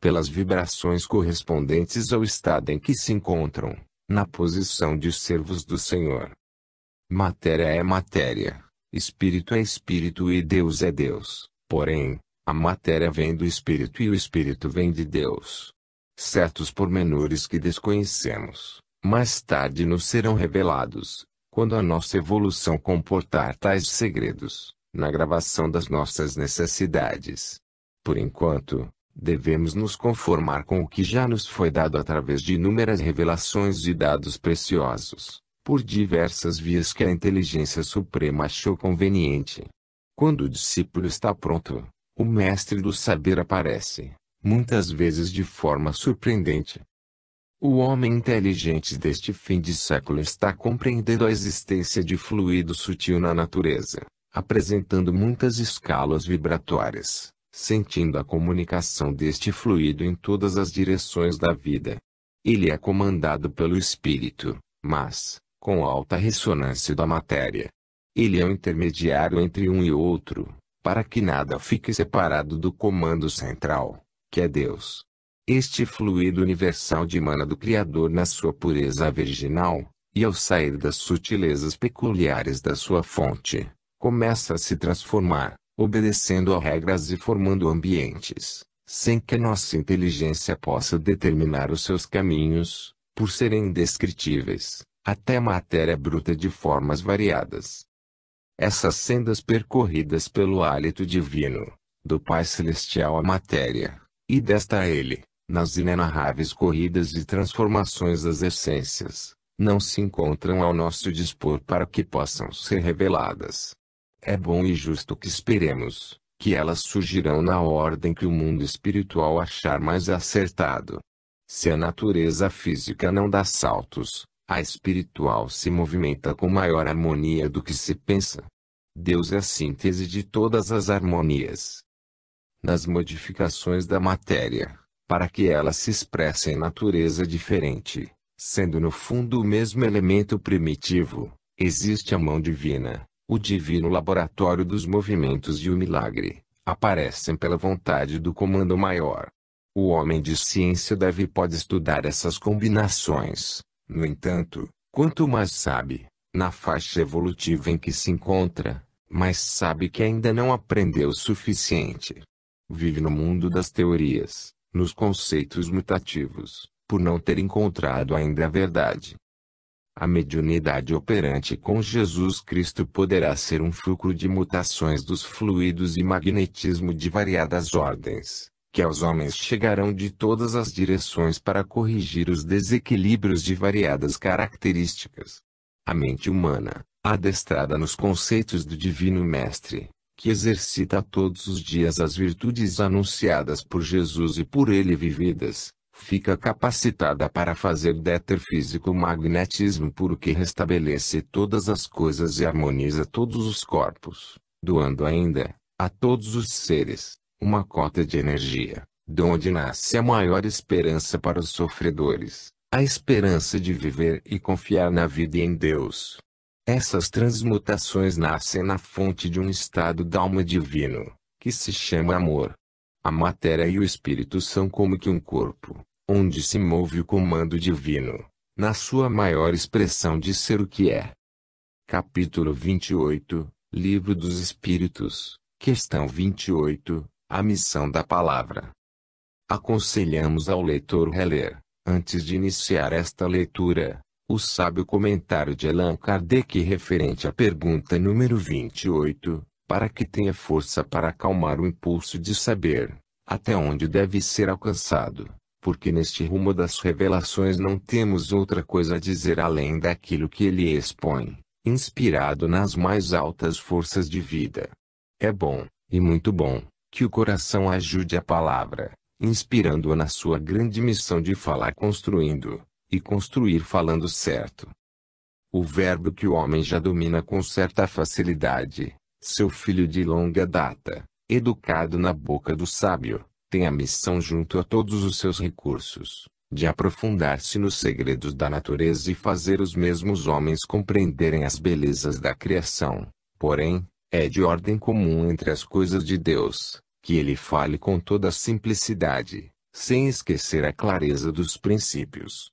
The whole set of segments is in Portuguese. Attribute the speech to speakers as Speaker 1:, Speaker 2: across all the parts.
Speaker 1: pelas vibrações correspondentes ao estado em que se encontram, na posição de servos do Senhor. Matéria é matéria, espírito é espírito e Deus é Deus, porém, a matéria vem do espírito e o espírito vem de Deus. Certos pormenores que desconhecemos, mais tarde nos serão revelados, quando a nossa evolução comportar tais segredos, na gravação das nossas necessidades. Por enquanto, devemos nos conformar com o que já nos foi dado através de inúmeras revelações e dados preciosos, por diversas vias que a inteligência suprema achou conveniente. Quando o discípulo está pronto, o mestre do saber aparece, muitas vezes de forma surpreendente. O homem inteligente deste fim de século está compreendendo a existência de fluido sutil na natureza, apresentando muitas escalas vibratórias, sentindo a comunicação deste fluido em todas as direções da vida. Ele é comandado pelo espírito, mas, com alta ressonância da matéria. Ele é o intermediário entre um e outro, para que nada fique separado do comando central, que é Deus. Este fluido universal dimana do Criador na sua pureza virginal, e ao sair das sutilezas peculiares da sua fonte, começa a se transformar, obedecendo a regras e formando ambientes, sem que a nossa inteligência possa determinar os seus caminhos, por serem indescritíveis, até a matéria bruta de formas variadas. Essas sendas percorridas pelo hálito divino, do Pai Celestial à matéria, e desta a Ele, nas inenarráveis corridas e transformações das essências, não se encontram ao nosso dispor para que possam ser reveladas. É bom e justo que esperemos, que elas surgirão na ordem que o mundo espiritual achar mais acertado. Se a natureza física não dá saltos, a espiritual se movimenta com maior harmonia do que se pensa. Deus é a síntese de todas as harmonias. Nas modificações da matéria, para que ela se expresse em natureza diferente, sendo no fundo o mesmo elemento primitivo, existe a mão divina, o divino laboratório dos movimentos e o milagre, aparecem pela vontade do comando maior. O homem de ciência deve e pode estudar essas combinações. No entanto, quanto mais sabe, na faixa evolutiva em que se encontra, mais sabe que ainda não aprendeu o suficiente. Vive no mundo das teorias, nos conceitos mutativos, por não ter encontrado ainda a verdade. A mediunidade operante com Jesus Cristo poderá ser um fulcro de mutações dos fluidos e magnetismo de variadas ordens, que aos homens chegarão de todas as direções para corrigir os desequilíbrios de variadas características. A mente humana, adestrada nos conceitos do Divino Mestre, que exercita todos os dias as virtudes anunciadas por Jesus e por ele vividas, fica capacitada para fazer do éter físico magnetismo puro que restabelece todas as coisas e harmoniza todos os corpos, doando ainda, a todos os seres, uma cota de energia, de onde nasce a maior esperança para os sofredores, a esperança de viver e confiar na vida e em Deus. Essas transmutações nascem na fonte de um estado d'alma divino, que se chama amor. A matéria e o espírito são como que um corpo, onde se move o comando divino, na sua maior expressão de ser o que é. Capítulo 28, Livro dos Espíritos, questão 28, a missão da palavra. Aconselhamos ao leitor reler, antes de iniciar esta leitura, o sábio comentário de Allan Kardec referente à pergunta número 28, para que tenha força para acalmar o impulso de saber, até onde deve ser alcançado, porque neste rumo das revelações não temos outra coisa a dizer além daquilo que ele expõe, inspirado nas mais altas forças de vida. É bom, e muito bom, que o coração ajude a palavra, inspirando-a na sua grande missão de falar construindo, e construir falando certo. O verbo que o homem já domina com certa facilidade, seu filho de longa data, educado na boca do sábio, tem a missão junto a todos os seus recursos, de aprofundar-se nos segredos da natureza e fazer os mesmos homens compreenderem as belezas da criação. Porém, é de ordem comum entre as coisas de Deus, que ele fale com toda a simplicidade, sem esquecer a clareza dos princípios.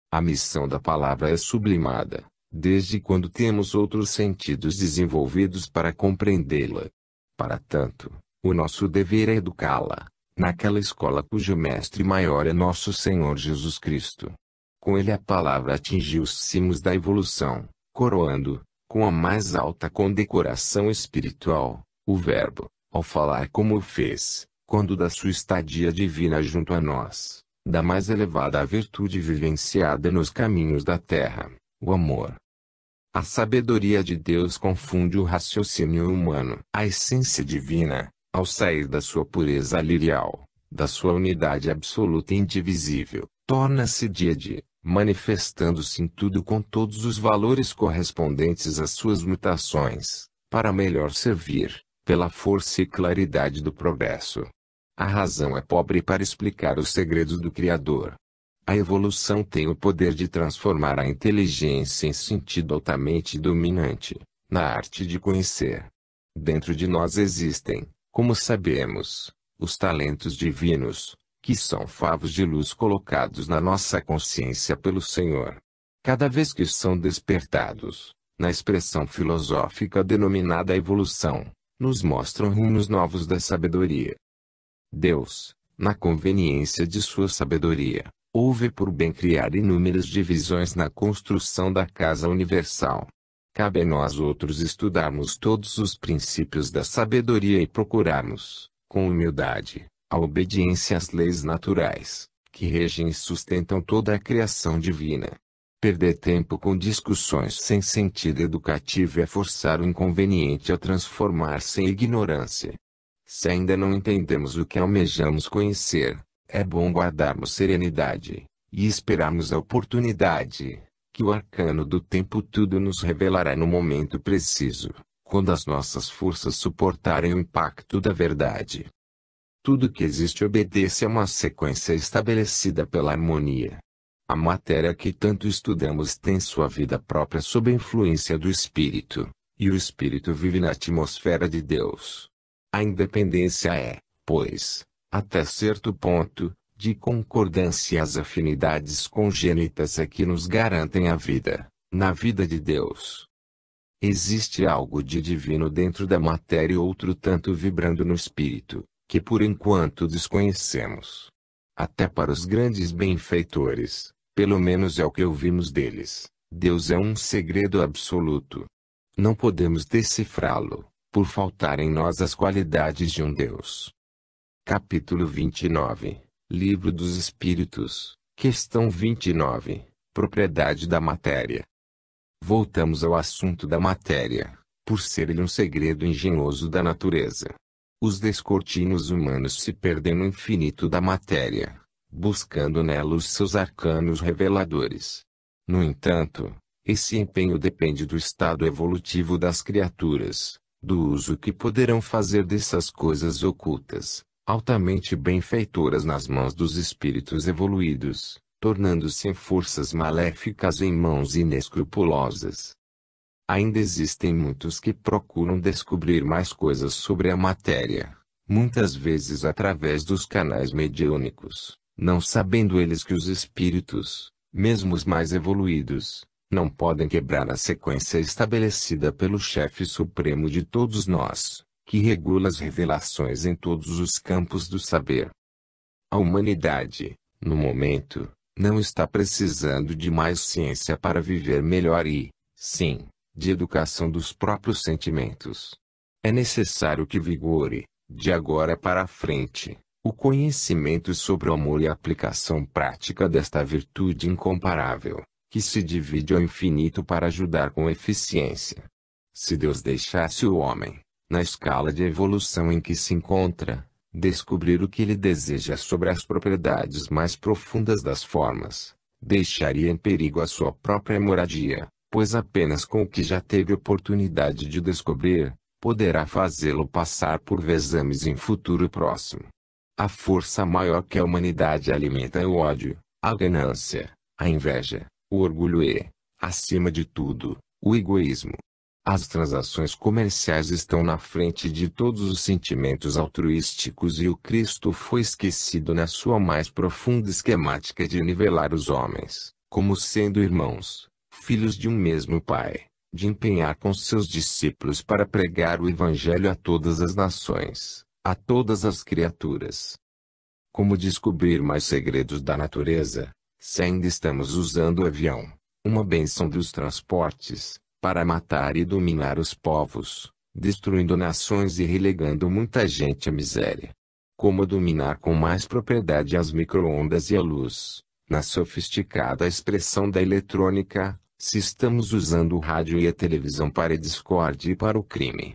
Speaker 1: A missão da palavra é sublimada, desde quando temos outros sentidos desenvolvidos para compreendê-la. Para tanto, o nosso dever é educá-la, naquela escola cujo mestre maior é nosso Senhor Jesus Cristo. Com ele a palavra atingiu os cimos da evolução, coroando, com a mais alta condecoração espiritual, o Verbo, ao falar como o fez, quando da sua estadia divina junto a nós, da mais elevada virtude vivenciada nos caminhos da terra, o amor. A sabedoria de Deus confunde o raciocínio humano. A essência divina, ao sair da sua pureza lirial, da sua unidade absoluta e indivisível, torna-se díade, manifestando-se em tudo com todos os valores correspondentes às suas mutações, para melhor servir, pela força e claridade do progresso. A razão é pobre para explicar os segredos do Criador. A evolução tem o poder de transformar a inteligência em sentido altamente dominante, na arte de conhecer. Dentro de nós existem, como sabemos, os talentos divinos, que são favos de luz colocados na nossa consciência pelo Senhor. Cada vez que são despertados, na expressão filosófica denominada evolução, nos mostram rumos novos da sabedoria. Deus, na conveniência de sua sabedoria, houve por bem criar inúmeras divisões na construção da casa universal. Cabe a nós outros estudarmos todos os princípios da sabedoria e procurarmos, com humildade, a obediência às leis naturais, que regem e sustentam toda a criação divina. Perder tempo com discussões sem sentido educativo é forçar o inconveniente a transformar-se em ignorância. Se ainda não entendemos o que almejamos conhecer, é bom guardarmos serenidade, e esperarmos a oportunidade, que o arcano do tempo tudo nos revelará no momento preciso, quando as nossas forças suportarem o impacto da verdade. Tudo que existe obedece a uma sequência estabelecida pela harmonia. A matéria que tanto estudamos tem sua vida própria sob a influência do Espírito, e o Espírito vive na atmosfera de Deus. A independência é, pois, até certo ponto, de concordância às afinidades congênitas é que nos garantem a vida, na vida de Deus. Existe algo de divino dentro da matéria e outro tanto vibrando no Espírito, que por enquanto desconhecemos. Até para os grandes benfeitores, pelo menos é o que ouvimos deles, Deus é um segredo absoluto. Não podemos decifrá-lo, por faltar em nós as qualidades de um Deus. Capítulo 29, Livro dos Espíritos, Questão 29, Propriedade da Matéria. Voltamos ao assunto da matéria, por ser ele um segredo engenhoso da natureza. Os descortinos humanos se perdem no infinito da matéria, buscando nela os seus arcanos reveladores. No entanto, esse empenho depende do estado evolutivo das criaturas, do uso que poderão fazer dessas coisas ocultas, altamente benfeitoras nas mãos dos espíritos evoluídos, tornando-se em forças maléficas em mãos inescrupulosas. Ainda existem muitos que procuram descobrir mais coisas sobre a matéria, muitas vezes através dos canais mediúnicos, não sabendo eles que os espíritos, mesmo os mais evoluídos, não podem quebrar a sequência estabelecida pelo chefe supremo de todos nós, que regula as revelações em todos os campos do saber. A humanidade, no momento, não está precisando de mais ciência para viver melhor e, sim, de educação dos próprios sentimentos. É necessário que vigore, de agora para frente, o conhecimento sobre o amor e a aplicação prática desta virtude incomparável, que se divide ao infinito para ajudar com eficiência. Se Deus deixasse o homem, na escala de evolução em que se encontra, descobrir o que ele deseja sobre as propriedades mais profundas das formas, deixaria em perigo a sua própria moradia, pois apenas com o que já teve oportunidade de descobrir, poderá fazê-lo passar por vezames em futuro próximo. A força maior que a humanidade alimenta é o ódio, a ganância, a inveja, o orgulho e, acima de tudo, o egoísmo. As transações comerciais estão na frente de todos os sentimentos altruísticos e o Cristo foi esquecido na sua mais profunda esquemática de nivelar os homens, como sendo irmãos, filhos de um mesmo Pai, de empenhar com seus discípulos para pregar o Evangelho a todas as nações, a todas as criaturas. Como descobrir mais segredos da natureza, se ainda estamos usando o avião, uma bênção dos transportes, para matar e dominar os povos, destruindo nações e relegando muita gente à miséria? Como dominar com mais propriedade as micro-ondas e a luz, na sofisticada expressão da eletrônica, se estamos usando o rádio e a televisão para a discórdia e para o crime?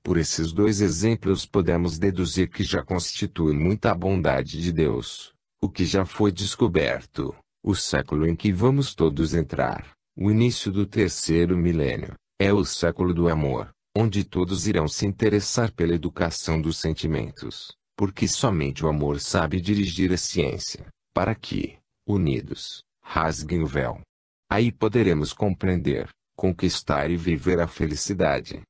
Speaker 1: Por esses dois exemplos podemos deduzir que já constitui muita bondade de Deus, o que já foi descoberto, o século em que vamos todos entrar. O início do terceiro milênio é o século do amor, onde todos irão se interessar pela educação dos sentimentos, porque somente o amor sabe dirigir a ciência, para que, unidos, rasguem o véu. Aí poderemos compreender, conquistar e viver a felicidade.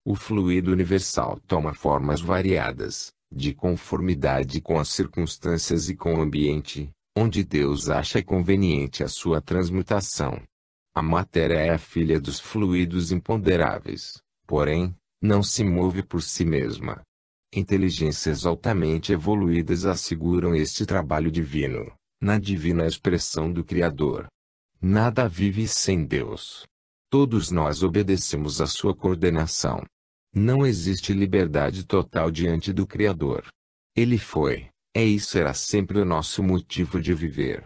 Speaker 1: O fluido universal toma formas variadas, de conformidade com as circunstâncias e com o ambiente, onde Deus acha conveniente a sua transmutação. A matéria é a filha dos fluidos imponderáveis, porém, não se move por si mesma. Inteligências altamente evoluídas asseguram este trabalho divino, na divina expressão do Criador. Nada vive sem Deus. Todos nós obedecemos à sua coordenação. Não existe liberdade total diante do Criador. Ele foi, é e será sempre o nosso motivo de viver.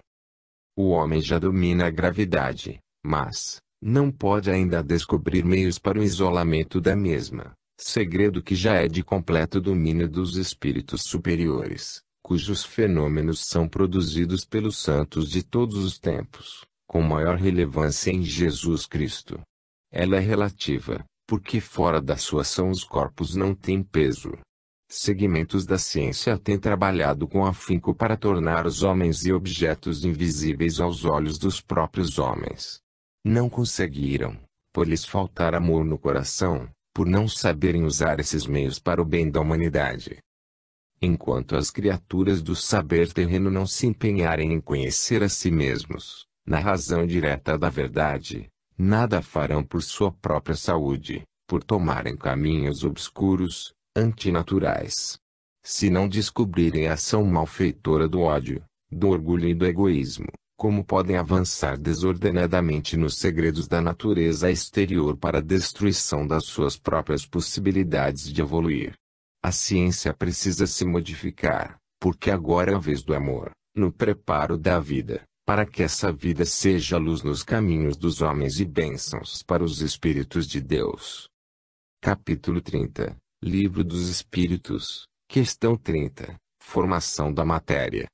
Speaker 1: O homem já domina a gravidade, mas não pode ainda descobrir meios para o isolamento da mesma, segredo que já é de completo domínio dos espíritos superiores, cujos fenômenos são produzidos pelos santos de todos os tempos, com maior relevância em Jesus Cristo. Ela é relativa, porque fora da sua ação os corpos não têm peso. Segmentos da ciência têm trabalhado com afinco para tornar os homens e objetos invisíveis aos olhos dos próprios homens. Não conseguiram, por lhes faltar amor no coração, por não saberem usar esses meios para o bem da humanidade. Enquanto as criaturas do saber terreno não se empenharem em conhecer a si mesmos, na razão direta da verdade, nada farão por sua própria saúde, por tomarem caminhos obscuros, antinaturais. Se não descobrirem a ação malfeitora do ódio, do orgulho e do egoísmo, como podem avançar desordenadamente nos segredos da natureza exterior para a destruição das suas próprias possibilidades de evoluir? A ciência precisa se modificar, porque agora é a vez do amor, no preparo da vida, para que essa vida seja luz nos caminhos dos homens e bênçãos para os Espíritos de Deus. Capítulo 30, Livro dos Espíritos, Questão 30, Formação da Matéria.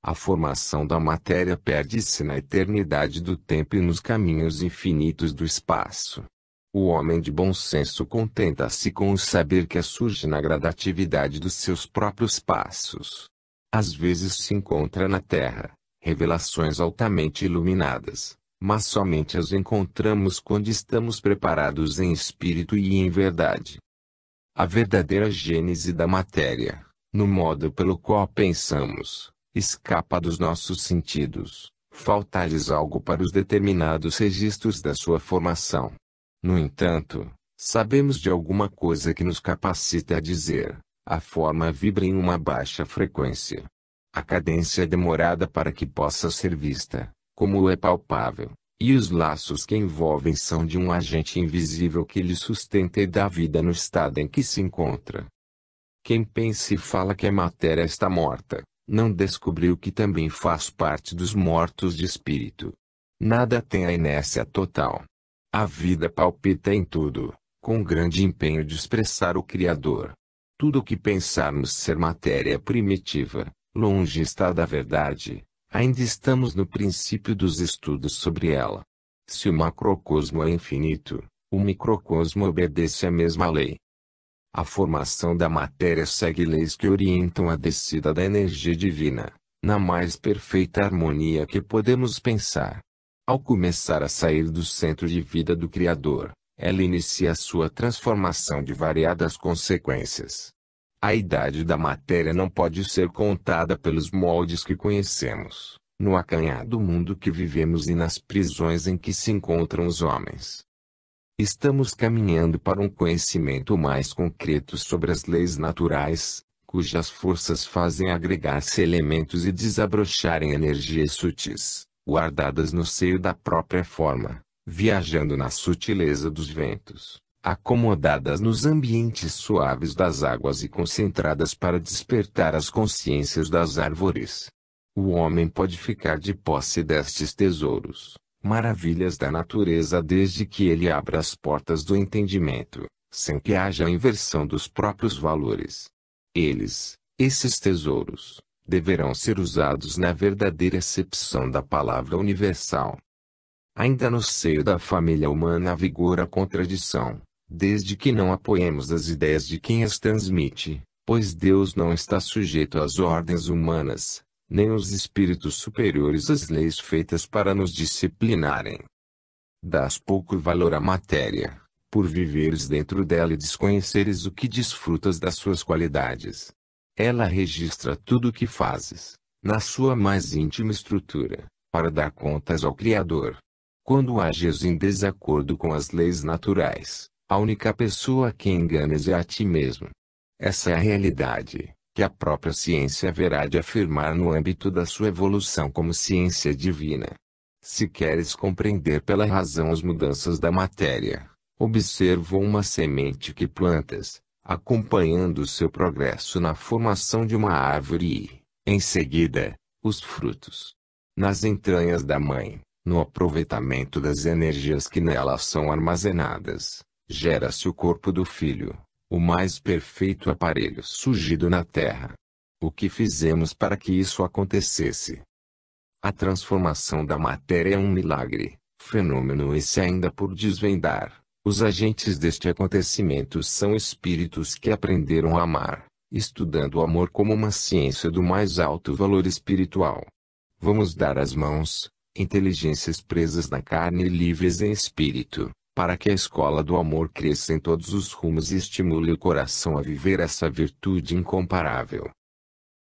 Speaker 1: A formação da matéria perde-se na eternidade do tempo e nos caminhos infinitos do espaço. O homem de bom senso contenta-se com o saber que surge na gradatividade dos seus próprios passos. Às vezes se encontra na Terra revelações altamente iluminadas, mas somente as encontramos quando estamos preparados em espírito e em verdade. A verdadeira gênese da matéria, no modo pelo qual pensamos, escapa dos nossos sentidos, falta-lhes algo para os determinados registros da sua formação. No entanto, sabemos de alguma coisa que nos capacita a dizer, a forma vibra em uma baixa frequência. A cadência é demorada para que possa ser vista, como é palpável, e os laços que envolvem são de um agente invisível que lhe sustenta e dá vida no estado em que se encontra. Quem pensa e fala que a matéria está morta, não descobriu que também faz parte dos mortos de espírito. Nada tem a inércia total. A vida palpita em tudo, com grande empenho de expressar o Criador. Tudo o que pensarmos ser matéria primitiva, longe está da verdade, ainda estamos no princípio dos estudos sobre ela. Se o macrocosmo é infinito, o microcosmo obedece à mesma lei. A formação da matéria segue leis que orientam a descida da energia divina, na mais perfeita harmonia que podemos pensar. Ao começar a sair do centro de vida do Criador, ela inicia sua transformação de variadas consequências. A idade da matéria não pode ser contada pelos moldes que conhecemos, no acanhado mundo que vivemos e nas prisões em que se encontram os homens. Estamos caminhando para um conhecimento mais concreto sobre as leis naturais, cujas forças fazem agregar-se elementos e desabrocharem energias sutis, guardadas no seio da própria forma, viajando na sutileza dos ventos, acomodadas nos ambientes suaves das águas e concentradas para despertar as consciências das árvores. O homem pode ficar de posse destes tesouros, maravilhas da natureza, desde que ele abra as portas do entendimento, sem que haja inversão dos próprios valores. Esses tesouros, deverão ser usados na verdadeira acepção da palavra universal. Ainda no seio da família humana vigora a contradição, desde que não apoiemos as ideias de quem as transmite, pois Deus não está sujeito às ordens humanas, nem os espíritos superiores às leis feitas para nos disciplinarem. Dás pouco valor à matéria, por viveres dentro dela e desconheceres o que desfrutas das suas qualidades. Ela registra tudo o que fazes, na sua mais íntima estrutura, para dar contas ao Criador. Quando ages em desacordo com as leis naturais, a única pessoa a quem enganas é a ti mesmo. Essa é a realidade, que a própria ciência haverá de afirmar no âmbito da sua evolução como ciência divina. Se queres compreender pela razão as mudanças da matéria, observa uma semente que plantas, acompanhando seu progresso na formação de uma árvore e, em seguida, os frutos. Nas entranhas da mãe, no aproveitamento das energias que nela são armazenadas, gera-se o corpo do filho, o mais perfeito aparelho surgido na terra. O que fizemos para que isso acontecesse? A transformação da matéria é um milagre, fenômeno esse ainda por desvendar. Os agentes deste acontecimento são espíritos que aprenderam a amar, estudando o amor como uma ciência do mais alto valor espiritual. Vamos dar as mãos, inteligências presas na carne e livres em espírito, para que a escola do amor cresça em todos os rumos e estimule o coração a viver essa virtude incomparável.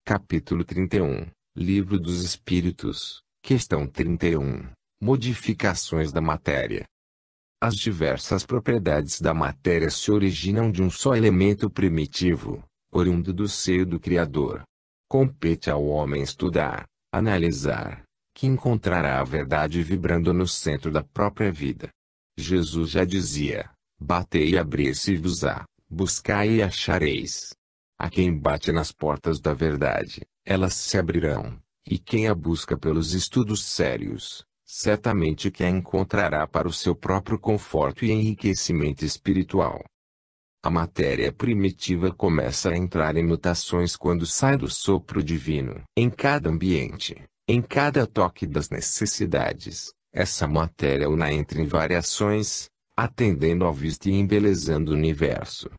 Speaker 1: Capítulo 31, Livro dos Espíritos, Questão 31. Modificações da matéria. As diversas propriedades da matéria se originam de um só elemento primitivo, oriundo do seio do Criador. Compete ao homem estudar, analisar, que encontrará a verdade vibrando no centro da própria vida. Jesus já dizia: batei e abrir-se-vos-á, buscai e achareis. A quem bate nas portas da verdade, elas se abrirão, e quem a busca pelos estudos sérios, certamente que a encontrará para o seu próprio conforto e enriquecimento espiritual. A matéria primitiva começa a entrar em mutações quando sai do sopro divino. Em cada ambiente, em cada toque das necessidades, essa matéria una entra em variações, atendendo ao visto e embelezando o universo.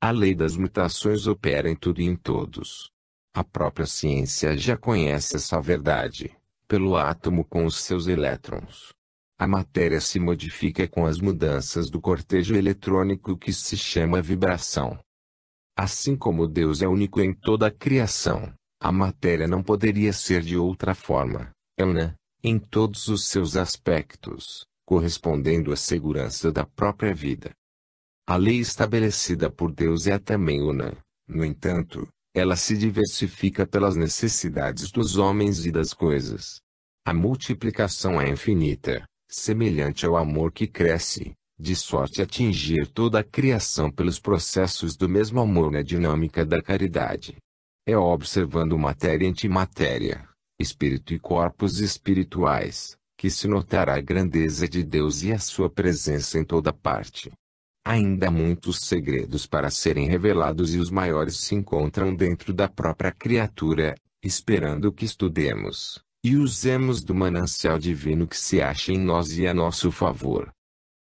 Speaker 1: A lei das mutações opera em tudo e em todos. A própria ciência já conhece essa verdade, pelo átomo com os seus elétrons. A matéria se modifica com as mudanças do cortejo eletrônico que se chama vibração. Assim como Deus é único em toda a criação, a matéria não poderia ser de outra forma, é una, em todos os seus aspectos, correspondendo à segurança da própria vida. A lei estabelecida por Deus é também una, no entanto, ela se diversifica pelas necessidades dos homens e das coisas. A multiplicação é infinita, semelhante ao amor que cresce, de sorte a atingir toda a criação pelos processos do mesmo amor na dinâmica da caridade. É observando matéria e antimatéria, espírito e corpos espirituais, que se notará a grandeza de Deus e a sua presença em toda parte. Ainda há muitos segredos para serem revelados e os maiores se encontram dentro da própria criatura, esperando que estudemos, e usemos do manancial divino que se acha em nós e a nosso favor.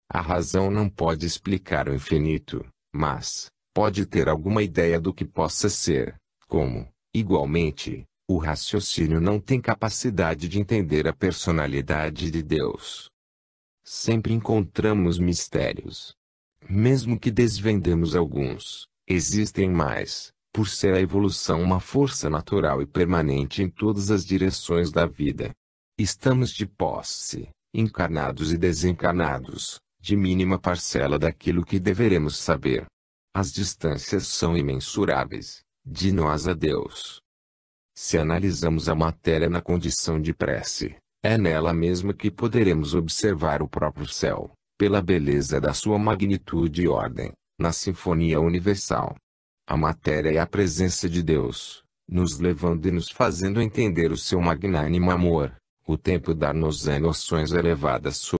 Speaker 1: A razão não pode explicar o infinito, mas pode ter alguma ideia do que possa ser, como, igualmente, o raciocínio não tem capacidade de entender a personalidade de Deus. Sempre encontramos mistérios. Mesmo que desvendemos alguns, existem mais, por ser a evolução uma força natural e permanente em todas as direções da vida. Estamos de posse, encarnados e desencarnados, de mínima parcela daquilo que deveremos saber. As distâncias são imensuráveis, de nós a Deus. Se analisamos a matéria na condição de prece, é nela mesma que poderemos observar o próprio céu, pela beleza da sua magnitude e ordem, na sinfonia universal. A matéria é a presença de Deus, nos levando e nos fazendo entender o seu magnânimo amor. O tempo dar-nos noções elevadas sobre